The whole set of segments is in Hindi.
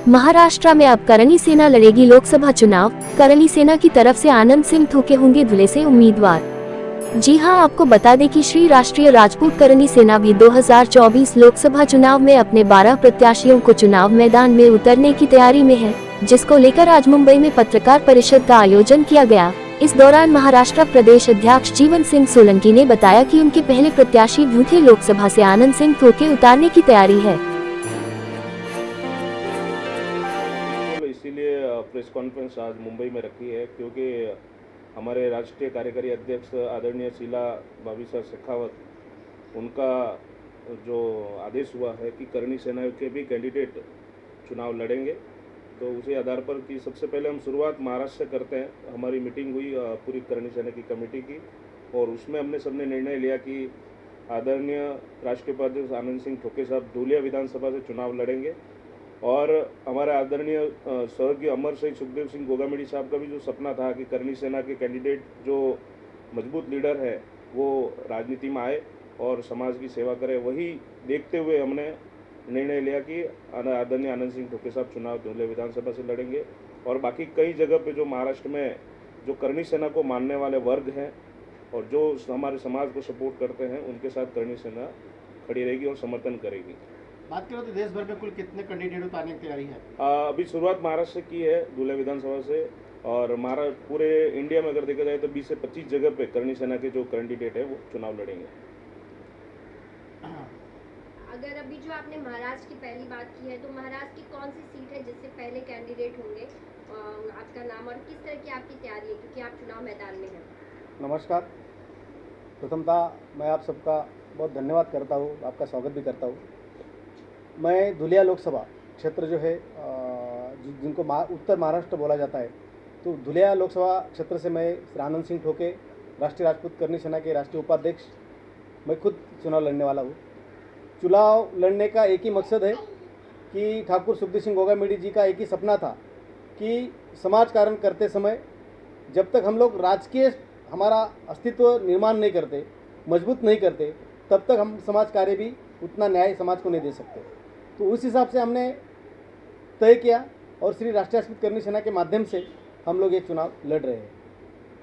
महाराष्ट्र में अब करणी सेना लड़ेगी लोकसभा चुनाव। करणी सेना की तरफ से आनंद सिंह थोके होंगे धुले से उम्मीदवार। जी हां, आपको बता दें कि श्री राष्ट्रीय राजपूत करणी सेना भी 2024 लोकसभा चुनाव में अपने 12 प्रत्याशियों को चुनाव मैदान में उतरने की तैयारी में है, जिसको लेकर आज मुंबई में पत्रकार परिषद का आयोजन किया गया। इस दौरान महाराष्ट्र प्रदेश अध्यक्ष जीवन सिंह सोलंकी ने बताया कि उनके पहले प्रत्याशी भूखे लोकसभा से आनंद सिंह थोके उतारने की तैयारी है। इसीलिए प्रेस कॉन्फ्रेंस आज मुंबई में रखी है, क्योंकि हमारे राष्ट्रीय कार्यकारी अध्यक्ष आदरणीय शीला भाभी सर शेखावत उनका जो आदेश हुआ है कि करणी सेना के भी कैंडिडेट चुनाव लड़ेंगे, तो उसी आधार पर कि सबसे पहले हम शुरुआत महाराष्ट्र से करते हैं। हमारी मीटिंग हुई पूरी करणी सेना की कमेटी की, और उसमें हमने सबने निर्णय लिया कि आदरणीय राष्ट्रीय उपाध्यक्ष आनंद सिंह थोके साहब धुलिया विधानसभा से चुनाव लड़ेंगे। और हमारे आदरणीय स्वर्गीय अमर शहीद सुखदेव सिंह गोगामेडी साहब का भी जो सपना था कि करणी सेना के कैंडिडेट जो मजबूत लीडर है वो राजनीति में आए और समाज की सेवा करे, वही देखते हुए हमने निर्णय लिया कि आदरणीय आनंद सिंह थोके साहब चुनाव धुले विधानसभा से लड़ेंगे। और बाकी कई जगह पे जो महाराष्ट्र में जो करणी सेना को मानने वाले वर्ग हैं और जो हमारे समाज को सपोर्ट करते हैं, उनके साथ करणी सेना खड़ी रहेगी और समर्थन करेगी। बात करो तो देश भर में कुल कितने कैंडिडेट उतारने की तैयारी है? अभी शुरुआत महाराष्ट्र से की है धुले विधानसभा से, और महाराष्ट्र पूरे इंडिया में अगर देखा जाए तो 20 से 25 जगह पे करणी सेना के जो कैंडिडेट है वो चुनाव लड़ेंगे। अगर अभी जो आपने महाराष्ट्र की पहली बात की है, तो महाराष्ट्र की कौन सी सीट है जिससे पहले कैंडिडेट होंगे, आपका नाम और किस तरह की आपकी तैयारी है, क्योंकि आप चुनाव मैदान में हैं? नमस्कार, प्रथमतः मैं आप सबका बहुत धन्यवाद करता हूँ, आपका स्वागत भी करता हूँ। मैं धुलिया लोकसभा क्षेत्र जो है जिनको उत्तर महाराष्ट्र बोला जाता है, तो धुलिया लोकसभा क्षेत्र से मैं आनंद सिंह थोके राष्ट्रीय राजपूत करणी सेना के राष्ट्रीय उपाध्यक्ष मैं खुद चुनाव लड़ने वाला हूँ। चुनाव लड़ने का एक ही मकसद है कि ठाकुर सुखदेव सिंह गोगामेडी जी का एक ही सपना था कि समाज कार्य करते समय जब तक हम लोग राजकीय हमारा अस्तित्व निर्माण नहीं करते, मजबूत नहीं करते, तब तक हम समाज कार्य भी उतना न्याय समाज को नहीं दे सकते। तो उस हिसाब से हमने तय किया और श्री राष्ट्रीय राजपूत करणी सेना के माध्यम से हम लोग ये चुनाव लड़ रहे हैं।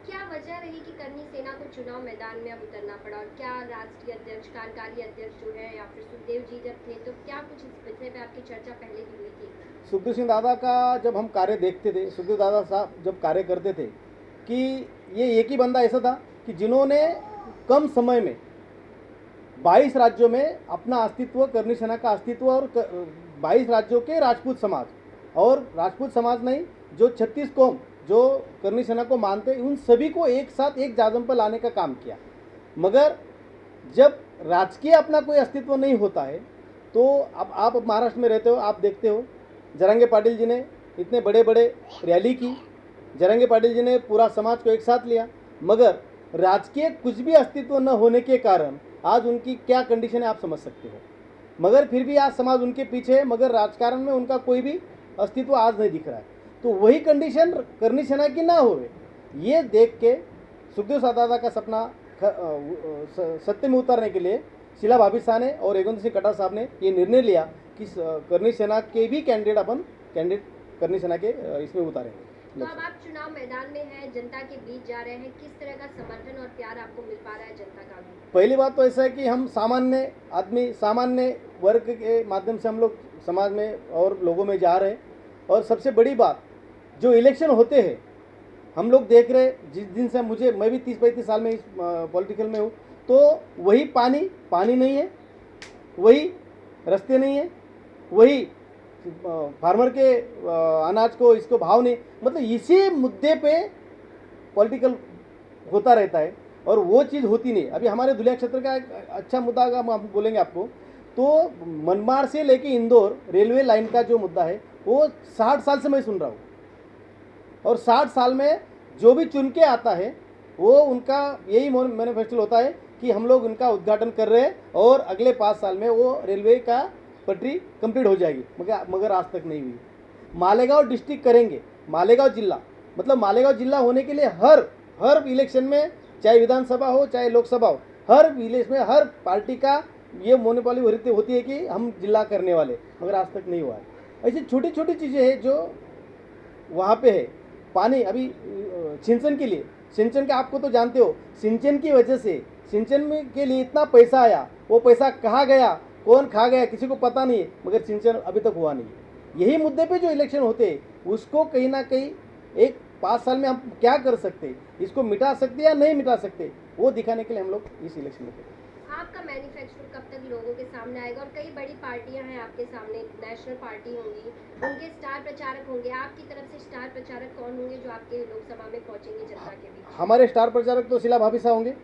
क्या वजह रही कि करणी सेना को चुनाव मैदान में अब उतरना पड़ा, और क्या राष्ट्रीय अध्यक्ष कार्यकारी अध्यक्ष जो है या फिर सुखदेव जी जब थे, तो क्या कुछ इस विषय पे आपकी चर्चा पहले भी हुई थी? सुखदेव सिंह दादा का जब हम कार्य देखते थे, सुखदेव दादा साहब जब कार्य करते थे, कि ये एक ही बंदा ऐसा था कि जिन्होंने कम समय में 22 राज्यों में अपना अस्तित्व, करणी सेना का अस्तित्व, और 22 राज्यों के राजपूत समाज, और राजपूत समाज नहीं जो 36 कौम जो करणी सेना को मानते, उन सभी को एक साथ एक जाजम पर लाने का काम किया। मगर जब राजकीय अपना कोई अस्तित्व नहीं होता है, तो अब आप महाराष्ट्र में रहते हो, आप देखते हो जरंगे पाटिल जी ने इतने बड़े बड़े रैली की, जरंगे पाटिल जी ने पूरा समाज को एक साथ लिया, मगर राजकीय कुछ भी अस्तित्व न होने के कारण आज उनकी क्या कंडीशन है आप समझ सकते हो। मगर फिर भी आज समाज उनके पीछे है, मगर राजकारण में उनका कोई भी अस्तित्व आज नहीं दिख रहा है। तो वही कंडीशन करणी सेना की ना हो, ये देख के सुखदेव दादा का सपना सत्य में उतारने के लिए शीला भाभी साहब ने और योगेंद्र सिंह कटार साहब ने ये निर्णय लिया कि करणी सेना के भी कैंडिडेट करणी सेना के इसमें उतारेंगे। तो अब आप चुनाव मैदान में हैं, जनता के बीच जा रहे हैं, किस तरह का समर्थन और प्यार आपको मिल पा रहा है जनता का? पहली बात तो ऐसा है कि हम सामान्य आदमी, सामान्य वर्ग के माध्यम से हम लोग समाज में और लोगों में जा रहे हैं। और सबसे बड़ी बात, जो इलेक्शन होते हैं हम लोग देख रहे, जिस दिन से मैं भी 30-35 साल में इस पॉलिटिकल में हूँ, तो वही पानी नहीं है, वही रास्ते नहीं है, वही फार्मर के अनाज को इसको भाव नहीं, मतलब इसी मुद्दे पे पॉलिटिकल होता रहता है और वो चीज़ होती नहीं। अभी हमारे धुलिया क्षेत्र का एक अच्छा मुद्दा अगर हम बोलेंगे आपको, तो मनमाड़ से लेके इंदौर रेलवे लाइन का जो मुद्दा है वो 60 साल से मैं सुन रहा हूँ, और 60 साल में जो भी चुन के आता है वो उनका यही मैनिफेस्टो होता है कि हम लोग उनका उद्घाटन कर रहे हैं और अगले 5 साल में वो रेलवे का पटरी कंप्लीट हो जाएगी, मगर आज तक नहीं हुई। मालेगांव डिस्ट्रिक्ट करेंगे, मालेगांव जिला, मतलब मालेगांव जिला होने के लिए हर इलेक्शन में, चाहे विधानसभा हो चाहे लोकसभा हो, हर विलेज में हर पार्टी का ये मोनोपोली होती है कि हम जिला करने वाले, मगर आज तक नहीं हुआ है। ऐसी छोटी छोटी चीज़ें हैं जो वहाँ पे है। पानी अभी सिंचन के लिए, सिंचन के आपको तो जानते हो, सिंचन की वजह से सिंचन में के लिए इतना पैसा आया, वो पैसा कहाँ गया, कौन खा गया, किसी को पता नहीं है, मगर सिंचन अभी तक हुआ नहीं है। यही मुद्दे पे जो इलेक्शन होते हैं उसको कहीं ना कहीं एक 5 साल में हम क्या कर सकते हैं, इसको मिटा सकते या नहीं मिटा सकते, वो दिखाने के लिए हम लोग इस इलेक्शन में करें। आपका मैनिफेस्टो कब तक लोगों के सामने आएगा? और कई बड़ी पार्टियां हैं आपके सामने, नेशनल पार्टी होंगी, उनके स्टार प्रचारक होंगे, आपकी तरफ से स्टार प्रचारक कौन होंगे जो आपके लोकसभा में पहुंचेंगे जनता के बीच? हमारे स्टार प्रचारक तो शीला भाभी साहब होंगे,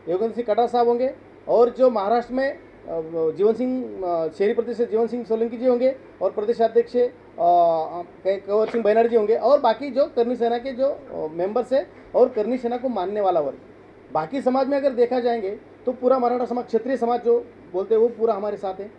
योगेंद्र सिंह कटार साहब होंगे, और जो महाराष्ट्र में जीवन सिंह शहरी प्रदेश से जीवन सिंह सोलंकी जी होंगे, और प्रदेश अध्यक्ष कंवर सिंह बैनर्जी होंगे, और बाकी जो करनी सेना के जो मेंबर्स है और करनी सेना को मानने वाला वर्ग। बाकी समाज में अगर देखा जाएंगे तो पूरा मराठा समाज, क्षत्रिय समाज जो बोलते हैं वो पूरा हमारे साथ है,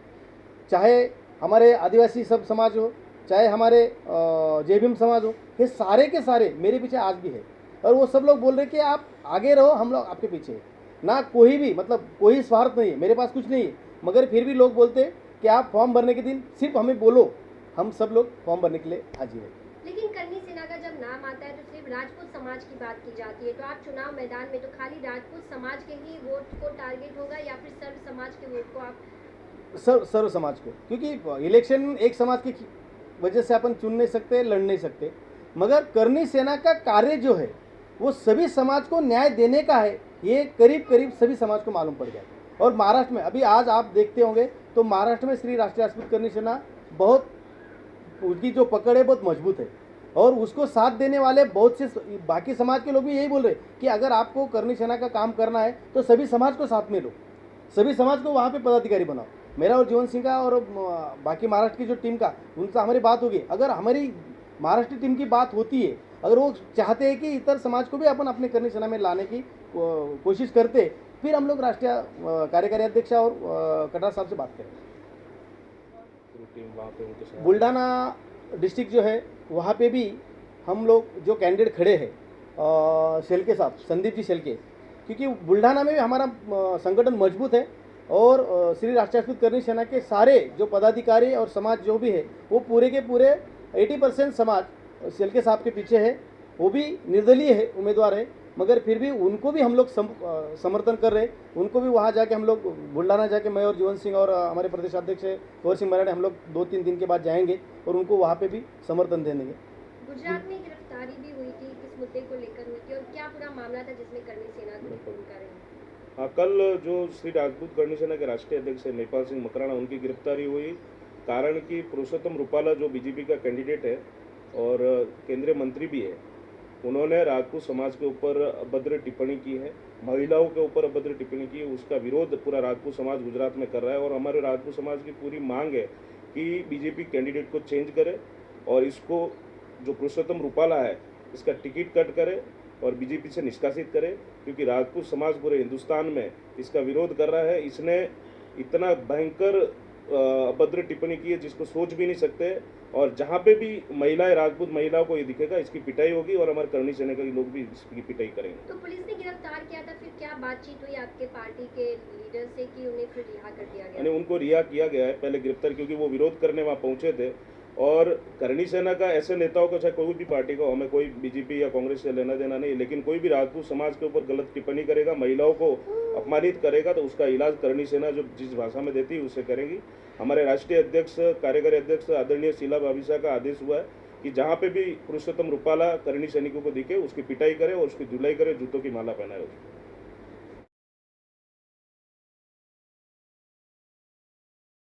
चाहे हमारे आदिवासी सब समाज हो, चाहे हमारे जय भीम समाज हो, ये सारे के सारे मेरे पीछे आज भी है। और वो सब लोग बोल रहे कि आप आगे रहो, हम लोग आपके पीछे हैं। ना कोई भी मतलब कोई स्वार्थ नहीं है, मेरे पास कुछ नहीं है, मगर फिर भी लोग बोलते हैं कि आप फॉर्म भरने के दिन सिर्फ हमें बोलो, हम सब लोग फॉर्म भरने के लिए हाजिर हैं। लेकिन करनी सेना का जब नाम आता है तो सिर्फ राजपूत समाज की बात की जाती है, तो आप चुनाव मैदान में तो खाली राजपूत समाज के ही वोट को टारगेट होगा या फिर सर्व समाज के वोट को आप? सर्व समाज को, क्योंकि इलेक्शन एक समाज की वजह से अपन चुन नहीं सकते, लड़ नहीं सकते, मगर करनी सेना का कार्य जो है वो सभी समाज को न्याय देने का है, ये करीब करीब सभी समाज को मालूम पड़ गया। और महाराष्ट्र में अभी आज आप देखते होंगे तो महाराष्ट्र में श्री राष्ट्रीय राजपूत करनी सेना बहुत, उसकी जो पकड़ है बहुत मजबूत है, और उसको साथ देने वाले बहुत से बाकी समाज के लोग भी यही बोल रहे कि अगर आपको करनी सेना का काम करना है तो सभी समाज को साथ में लो, सभी समाज को वहाँ पे पदाधिकारी बनाओ। मेरा और जीवन सिंह का और बाकी महाराष्ट्र की जो टीम का, उनसे हमारी बात होगी। अगर हमारी महाराष्ट्र टीम की बात होती है, अगर वो चाहते हैं कि इतर समाज को भी अपन अपने करनी सेना में लाने की कोशिश करते, फिर हम लोग राष्ट्रीय कार्यकारी अध्यक्ष और कटार साहब से बात करें। बुल्ढाना डिस्ट्रिक्ट जो है वहाँ पे भी हम लोग जो कैंडिडेट खड़े हैं शेलके साहब, संदीप जी शेलके, क्योंकि बुल्ढाना में भी हमारा संगठन मजबूत है, और श्री राष्ट्रीय राजपूत करनी सेना के सारे जो पदाधिकारी और समाज जो भी है वो पूरे के पूरे 80% समाज शेलके साहब के पीछे है। वो भी निर्दलीय है, उम्मीदवार है, मगर फिर भी उनको भी हम लोग समर्थन कर रहे हैं। उनको भी वहाँ जाके हम लोग बुल्ढाना जाके मैं और जीवन सिंह और हमारे प्रदेश अध्यक्ष कंवर सिंह बैनर्जी हम लोग 2-3 दिन के बाद जाएंगे और उनको वहाँ पे भी समर्थन देंगे। गुजरात में गिरफ्तारी भी हुई थी, किस मुद्दे को लेकर हुई थी और क्या पूरा मामला था जिसमें करनी सेना की भूमिका रही? हाँ, कल जो श्री राजपूत करनी सेना के राष्ट्रीय अध्यक्ष है महिपाल सिंह मकराना, उनकी गिरफ्तारी हुई। कारण कि पुरुषोत्तम रूपाला जो बीजेपी का कैंडिडेट है और केंद्रीय मंत्री भी है, उन्होंने राजपूत समाज के ऊपर अभद्र टिप्पणी की है, महिलाओं के ऊपर अभद्र टिप्पणी की है। उसका विरोध पूरा राजपूत समाज गुजरात में कर रहा है, और हमारे राजपूत समाज की पूरी मांग है कि बीजेपी कैंडिडेट को चेंज करे और इसको जो पुरुषोत्तम रूपाला है इसका टिकट कट करे और बीजेपी से निष्कासित करे, क्योंकि राजपूत समाज पूरे हिंदुस्तान में इसका विरोध कर रहा है। इसने इतना भयंकर अभद्र टिप्पणी की है जिसको सोच भी नहीं सकते, और जहाँ पे भी महिलाएं, राजपूत महिलाओं को ये दिखेगा इसकी पिटाई होगी, और हमारे करनी सेना के लोग भी इसकी पिटाई करेंगे। तो पुलिस ने गिरफ्तार किया था, फिर क्या बातचीत हुई आपके पार्टी के लीडर से कि उन्हें फिर रिहा कर दिया गया? यानी उनको रिहा किया गया है, पहले गिरफ्तार, क्योंकि वो विरोध करने वहाँ पहुंचे थे। और करनी सेना का ऐसे नेताओं को, चाहे कोई भी पार्टी का, हमें कोई बीजेपी या कांग्रेस से लेना देना नहीं, लेकिन कोई भी राजपूत समाज के ऊपर गलत टिप्पणी करेगा, महिलाओं को अपमानित करेगा, तो उसका इलाज करनी सेना जो जिस भाषा में देती है उससे करेगी। हमारे राष्ट्रीय अध्यक्ष, कार्यकारी अध्यक्ष आदरणीय शीला भाभी साहब का आदेश हुआ है कि जहाँ पे भी पुरुषोत्तम रूपाला करनी सैनिकों को दिखे उसकी पिटाई करे और उसकी धुलाई करे, जूतों की माला पहनाए उसको।